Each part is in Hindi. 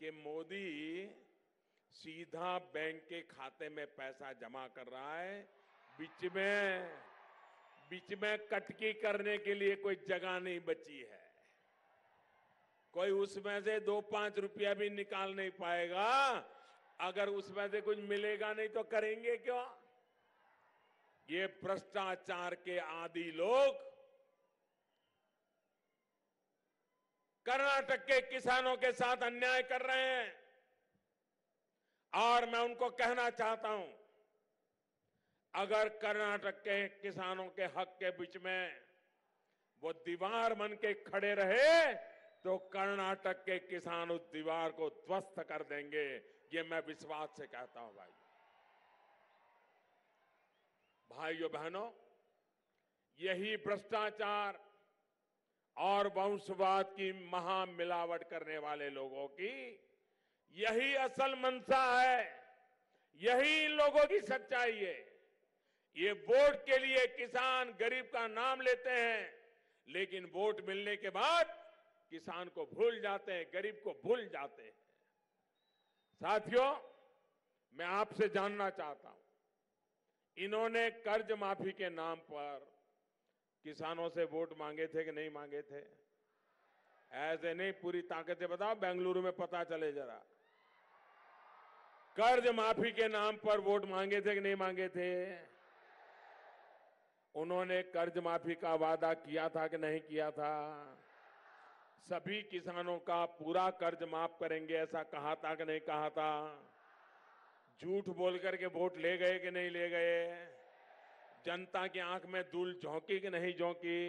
कि मोदी सीधा बैंक के खाते में पैसा जमा कर रहा है, बीच में कटकी करने के लिए कोई जगह नहीं बची है। कोई उसमें से 2-5 रुपया भी निकाल नहीं पाएगा। अगर उसमें से कुछ मिलेगा नहीं तो करेंगे क्यों? ये भ्रष्टाचार के आदी लोग कर्नाटक के किसानों के साथ अन्याय कर रहे हैं और मैं उनको कहना चाहता हूं, अगर कर्नाटक के किसानों के हक के बीच में वो दीवार बन के खड़े रहे तो कर्नाटक के किसान उस दीवार को ध्वस्त कर देंगे। ये मैं विश्वास से कहता हूं भाइयों बहनों, यही भ्रष्टाचार और वंशवाद की महामिलावट करने वाले लोगों की यही असल मंशा है, यही इन लोगों की सच्चाई है। ये वोट के लिए किसान गरीब का नाम लेते हैं, लेकिन वोट मिलने के बाद किसान को भूल जाते हैं, गरीब को भूल जाते हैं। साथियों, मैं आपसे जानना चाहता हूं, इन्होंने कर्ज माफी के नाम पर किसानों से वोट मांगे थे कि नहीं मांगे थे? ऐसे नहीं, पूरी ताकत से बताओ, बेंगलुरु में पता चले जरा। कर्ज माफी के नाम पर वोट मांगे थे कि नहीं मांगे थे? उन्होंने कर्ज माफी का वादा किया था कि नहीं किया था? सभी किसानों का पूरा कर्ज माफ करेंगे ऐसा कहा था कि नहीं कहा था? झूठ बोल करके वोट ले गए कि नहीं ले गए? जनता की आंख में धूल झोंकी कि नहीं झोंकी?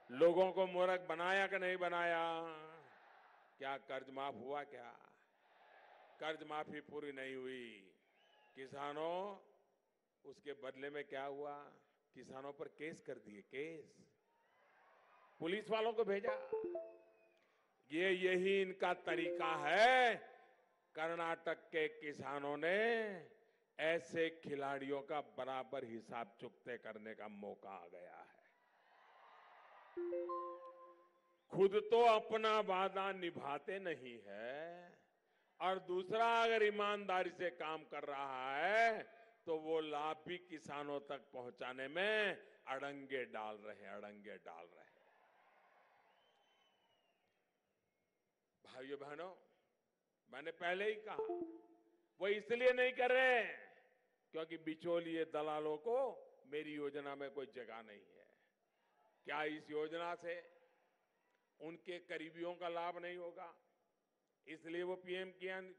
लोगों को मूर्ख बनाया कि नहीं बनाया? क्या कर्ज माफ हुआ? क्या कर्ज माफी पूरी नहीं हुई? किसानों, उसके बदले में क्या हुआ? किसानों पर केस कर दिए, केस, पुलिस वालों को भेजा। यही इनका तरीका है। कर्नाटक के किसानों ने ऐसे खिलाड़ियों का बराबर हिसाब चुकते करने का मौका आ गया है। खुद तो अपना वादा निभाते नहीं है और दूसरा अगर ईमानदारी से काम कर रहा है तो वो लाभ भी किसानों तक पहुंचाने में अड़ंगे डाल रहे। भाइयों बहनों, मैंने पहले ही कहा, वो इसलिए नहीं कर रहे हैं क्योंकि बिचौलिए दलालों को मेरी योजना में कोई जगह नहीं है। क्या इस योजना से उनके करीबियों का लाभ नहीं होगा? इसलिए वो पीएम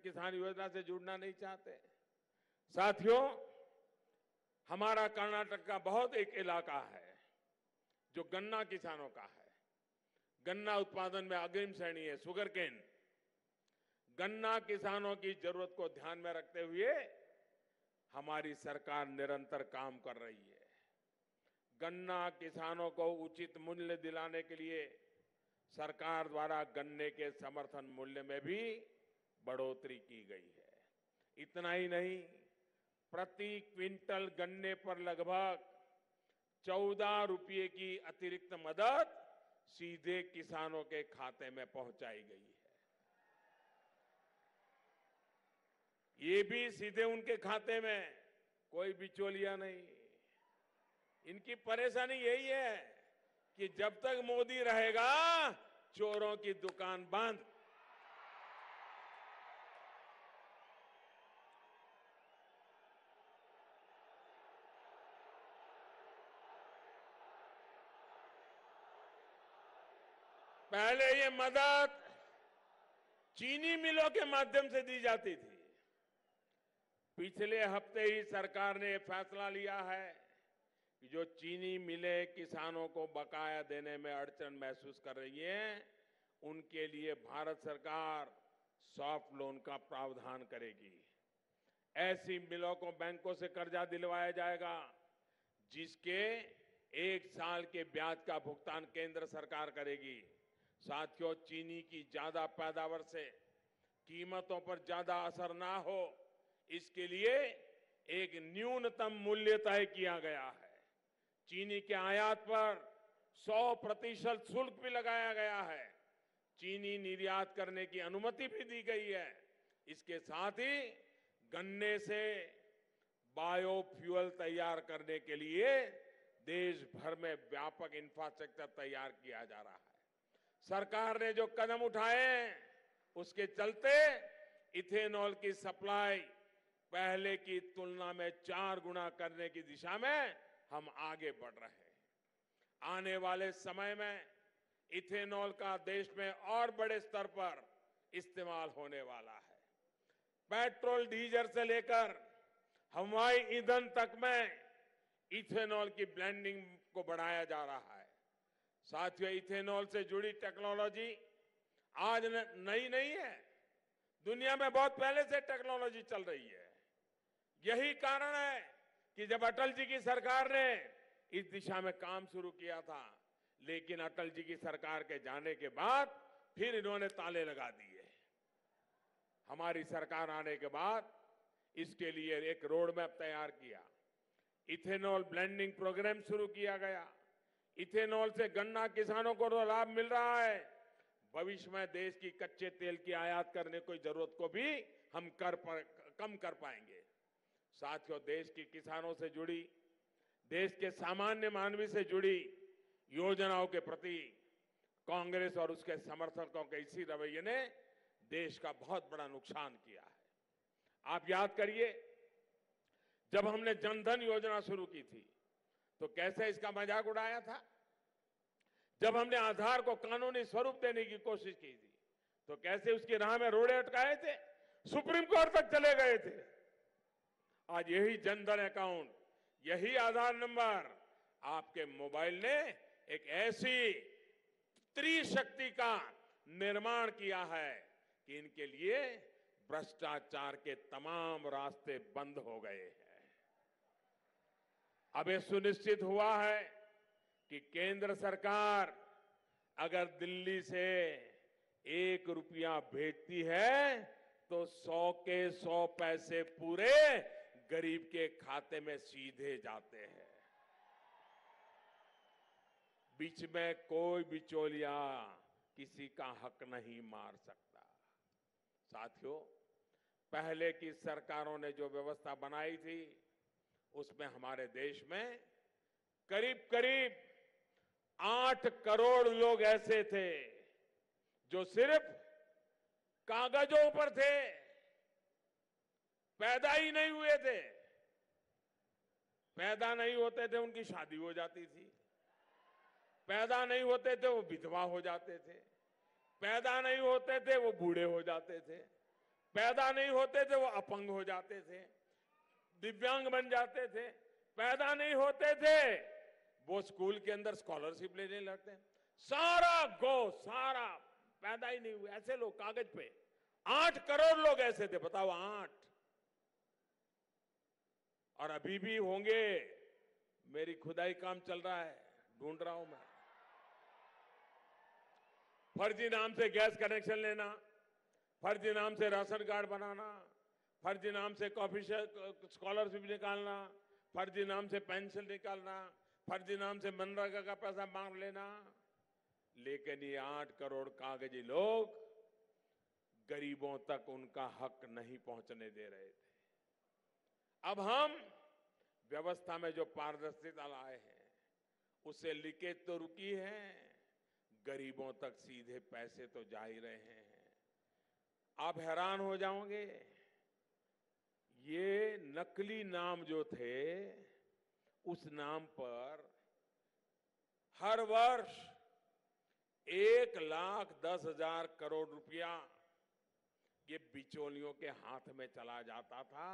किसान योजना से जुड़ना नहीं चाहते। साथियों, हमारा कर्नाटक का बहुत एक इलाका है जो गन्ना किसानों का है। गन्ना उत्पादन में अग्रिम श्रेणी है, शुगर केन। गन्ना किसानों की जरूरत को ध्यान में रखते हुए हमारी सरकार निरंतर काम कर रही है। गन्ना किसानों को उचित मूल्य दिलाने के लिए सरकार द्वारा गन्ने के समर्थन मूल्य में भी बढ़ोतरी की गई है। इतना ही नहीं, प्रति क्विंटल गन्ने पर लगभग 14 रुपये की अतिरिक्त मदद सीधे किसानों के खाते में पहुंचाई गई है। ये भी सीधे उनके खाते में, कोई बिचौलिया नहीं। इनकी परेशानी यही है कि जब तक मोदी रहेगा चोरों की दुकान बंद। पहले ये मदद चीनी मिलों के माध्यम से दी जाती थी। पिछले हफ्ते ही सरकार ने फैसला लिया है कि जो चीनी मिलें किसानों को बकाया देने में अड़चन महसूस कर रही हैं, उनके लिए भारत सरकार सॉफ्ट लोन का प्रावधान करेगी। ऐसी मिलों को बैंकों से कर्जा दिलवाया जाएगा जिसके 1 साल के ब्याज का भुगतान केंद्र सरकार करेगी। साथियों, चीनी की ज्यादा पैदावार से कीमतों पर ज्यादा असर ना हो, इसके लिए एक न्यूनतम मूल्य तय किया गया है। चीनी के आयात पर 100% शुल्क भी लगाया गया है। चीनी निर्यात करने की अनुमति भी दी गई है। इसके साथ ही गन्ने से बायोफ्यूल तैयार करने के लिए देश भर में व्यापक इंफ्रास्ट्रक्चर तैयार किया जा रहा है। सरकार ने जो कदम उठाए उसके चलते इथेनॉल की सप्लाई पहले की तुलना में 4 गुना करने की दिशा में हम आगे बढ़ रहे हैं। आने वाले समय में इथेनॉल का देश में और बड़े स्तर पर इस्तेमाल होने वाला है। पेट्रोल डीजल से लेकर हवाई ईंधन तक में इथेनॉल की ब्लेंडिंग को बढ़ाया जा रहा है। साथियों, इथेनॉल से जुड़ी टेक्नोलॉजी आज नई नहीं है, दुनिया में बहुत पहले से टेक्नोलॉजी चल रही है। यही कारण है कि जब अटल जी की सरकार ने इस दिशा में काम शुरू किया था, लेकिन अटल जी की सरकार के जाने के बाद फिर इन्होंने ताले लगा दिए। हमारी सरकार आने के बाद इसके लिए एक रोड मैप तैयार किया, इथेनॉल ब्लेंडिंग प्रोग्राम शुरू किया गया। इथेनॉल से गन्ना किसानों को तो लाभ मिल रहा है, भविष्य में देश की कच्चे तेल की आयात करने की जरूरत को भी हम कम कर पाएंगे। साथियों, देश के किसानों से जुड़ी, देश के सामान्य मानवी से जुड़ी योजनाओं के प्रति कांग्रेस और उसके समर्थकों के इसी रवैये ने देश का बहुत बड़ा नुकसान किया है। आप याद करिए, जब हमने जनधन योजना शुरू की थी तो कैसे इसका मजाक उड़ाया था। जब हमने आधार को कानूनी स्वरूप देने की कोशिश की थी तो कैसे उसकी राह में रोड़े अटकाए थे, सुप्रीम कोर्ट तक चले गए थे। आज यही जनधन अकाउंट, यही आधार नंबर आपके मोबाइल ने एक ऐसी त्रिशक्ति का निर्माण किया है कि इनके लिए भ्रष्टाचार के तमाम रास्ते बंद हो गए हैं। अब यह सुनिश्चित हुआ है कि केंद्र सरकार अगर दिल्ली से 1 रुपया भेजती है तो 100 के 100 पैसे पूरे गरीब के खाते में सीधे जाते हैं। बीच में कोई बिचौलिया किसी का हक नहीं मार सकता। साथियों, पहले की सरकारों ने जो व्यवस्था बनाई थी उसमें हमारे देश में करीब करीब 8 करोड़ लोग ऐसे थे जो सिर्फ कागजों पर थे, पैदा ही नहीं हुए थे। पैदा नहीं होते थे उनकी शादी हो जाती थी, पैदा नहीं होते थे वो विधवा हो जाते थे, पैदा नहीं होते थे वो बूढ़े हो जाते थे, पैदा नहीं होते थे वो अपंग हो जाते थे, दिव्यांग बन जाते थे, पैदा नहीं होते थे वो स्कूल के अंदर स्कॉलरशिप लेने लगते। सारा पैदा ही नहीं हुए ऐसे लोग कागज पे 8 करोड़ लोग ऐसे थे, बताओ 8। और अभी भी होंगे, मेरी खुदाई काम चल रहा है, ढूंढ रहा हूं मैं। फर्जी नाम से गैस कनेक्शन लेना, फर्जी नाम से राशन कार्ड बनाना, फर्जी नाम से कॉफी स्कॉलरशिप निकालना, फर्जी नाम से पेंशन निकालना, फर्जी नाम से मनरेगा का पैसा मांग लेना। लेकिन ये 8 करोड़ कागजी लोग गरीबों तक उनका हक नहीं पहुंचने दे रहे थे। अब हम व्यवस्था में जो पारदर्शिता लाए हैं उससे लीकेज तो रुकी है, गरीबों तक सीधे पैसे तो जा ही रहे हैं। आप हैरान हो जाओगे, ये नकली नाम जो थे उस नाम पर हर वर्ष 1,10,000 करोड़ रुपया ये बिचौलियों के हाथ में चला जाता था,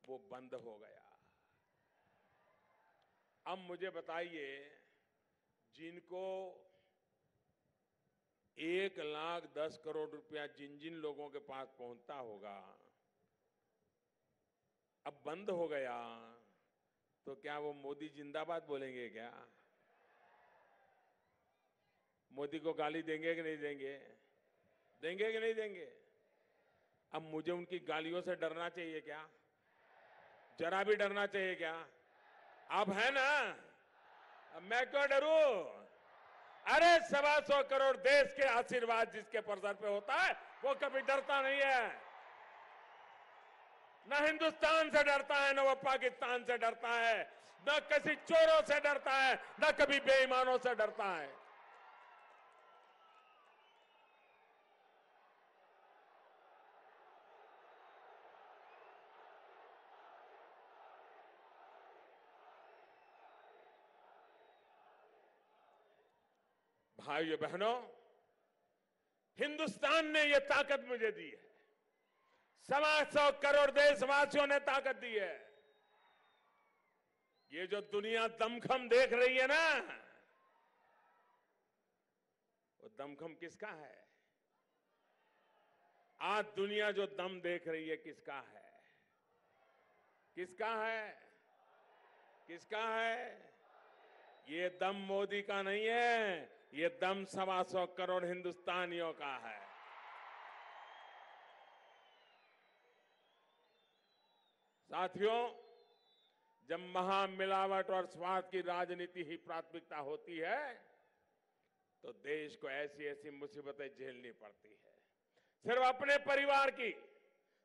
वो बंद हो गया। अब मुझे बताइए, जिनको 1,10,000 करोड़ रुपया जिन जिन लोगों के पास पहुंचता होगा, अब बंद हो गया तो क्या वो मोदी जिंदाबाद बोलेंगे? क्या मोदी को गाली देंगे कि नहीं देंगे? देंगे कि नहीं देंगे? अब मुझे उनकी गालियों से डरना चाहिए क्या? जरा भी डरना चाहिए क्या? आप है ना, अब मैं क्यों डरूं? अरे 125 करोड़ देश के आशीर्वाद जिसके सर पे होता है वो कभी डरता नहीं है। न हिंदुस्तान से डरता है, न वो पाकिस्तान से डरता है, न किसी चोरों से डरता है, न कभी बेईमानों से डरता है। भाइयों बहनों, हिंदुस्तान ने यह ताकत मुझे दी है, 125 करोड़ देशवासियों ने ताकत दी है। ये जो दुनिया दमखम देख रही है ना, वो दमखम किसका है? आज दुनिया जो दम देख रही है किसका है? किसका है? किसका है? ये दम मोदी का नहीं है, ये दम 125 करोड़ हिंदुस्तानियों का है। साथियों, जब महामिलावट और स्वार्थ की राजनीति ही प्राथमिकता होती है तो देश को ऐसी ऐसी मुसीबतें झेलनी पड़ती है। सिर्फ अपने परिवार की,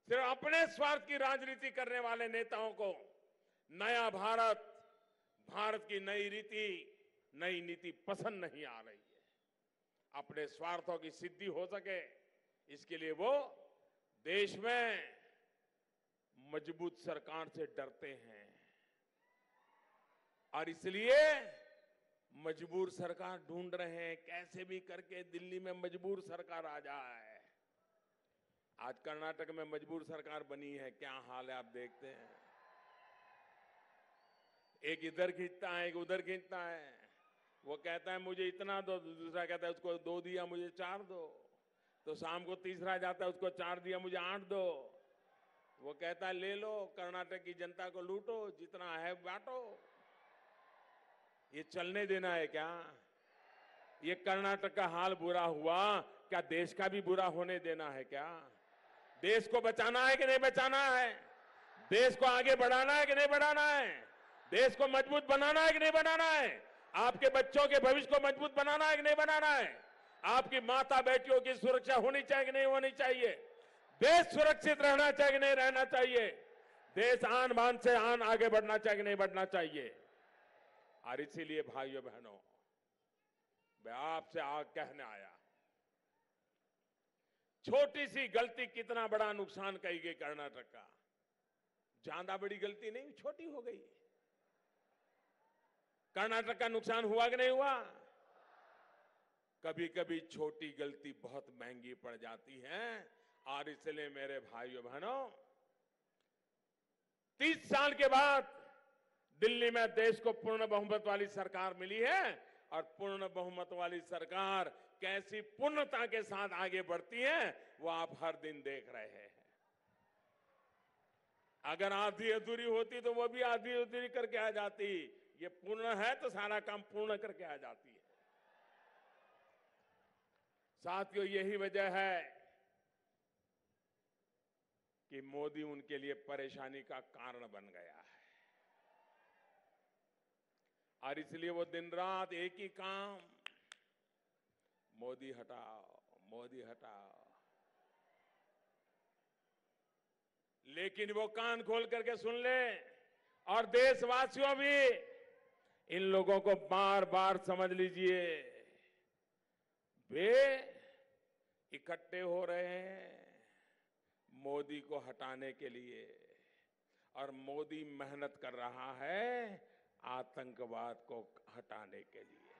सिर्फ अपने स्वार्थ की राजनीति करने वाले नेताओं को नया भारत, भारत की नई रीति, नई नीति पसंद नहीं आ रही है। अपने स्वार्थों की सिद्धि हो सके इसके लिए वो देश में मजबूत सरकार से डरते हैं और इसलिए मजबूर सरकार ढूंढ रहे हैं, कैसे भी करके दिल्ली में मजबूर सरकार आ जाए। आज कर्नाटक में मजबूर सरकार बनी है, क्या हाल है आप देखते हैं। एक इधर खींचता है, एक उधर खींचता है। वो कहता है मुझे इतना दो, दूसरा कहता है उसको 2 दिया मुझे 4 दो, तो शाम को तीसरा जाता है उसको 4 दिया मुझे 8 दो। वो कहता है ले लो, कर्नाटक की जनता को लूटो, जितना है बांटो। ये चलने देना है क्या? ये कर्नाटक का हाल बुरा हुआ, क्या देश का भी बुरा होने देना है क्या? देश को बचाना है कि नहीं बचाना है? देश को आगे बढ़ाना है कि नहीं बढ़ाना है? देश को मजबूत बनाना है कि नहीं बनाना है? आपके बच्चों के भविष्य को मजबूत बनाना है कि नहीं बनाना है? आपकी माता बेटियों की सुरक्षा होनी चाहिए कि नहीं होनी चाहिए? देश सुरक्षित रहना चाहिए कि नहीं रहना चाहिए? देश आन बान से आन आगे बढ़ना चाहिए कि नहीं बढ़ना चाहिए? और इसीलिए भाइयों बहनों, मैं आपसे कहने आया, छोटी सी गलती कितना बड़ा नुकसान कही गई कर्नाटक का। ज्यादा बड़ी गलती नहीं, छोटी हो गई। कर्नाटक का नुकसान हुआ कि नहीं हुआ? कभी कभी छोटी गलती बहुत महंगी पड़ जाती है। और इसलिए मेरे भाइयों बहनों, 30 साल के बाद दिल्ली में देश को पूर्ण बहुमत वाली सरकार मिली है और पूर्ण बहुमत वाली सरकार कैसी पूर्णता के साथ आगे बढ़ती है वो आप हर दिन देख रहे हैं। अगर आधी अधूरी होती तो वो भी आधी अधूरी करके आ जाती। ये पूर्ण है तो सारा काम पूर्ण करके आ जाती है। साथियों, यही वजह है कि मोदी उनके लिए परेशानी का कारण बन गया है और इसलिए वो दिन रात एक ही काम, मोदी हटाओ, मोदी हटाओ। लेकिन वो कान खोल करके सुन ले और देशवासियों भी इन लोगों को बार बार समझ लीजिए, वे इकट्ठे हो रहे हैं मोदी को हटाने के लिए और मोदी मेहनत कर रहा है आतंकवाद को हटाने के लिए।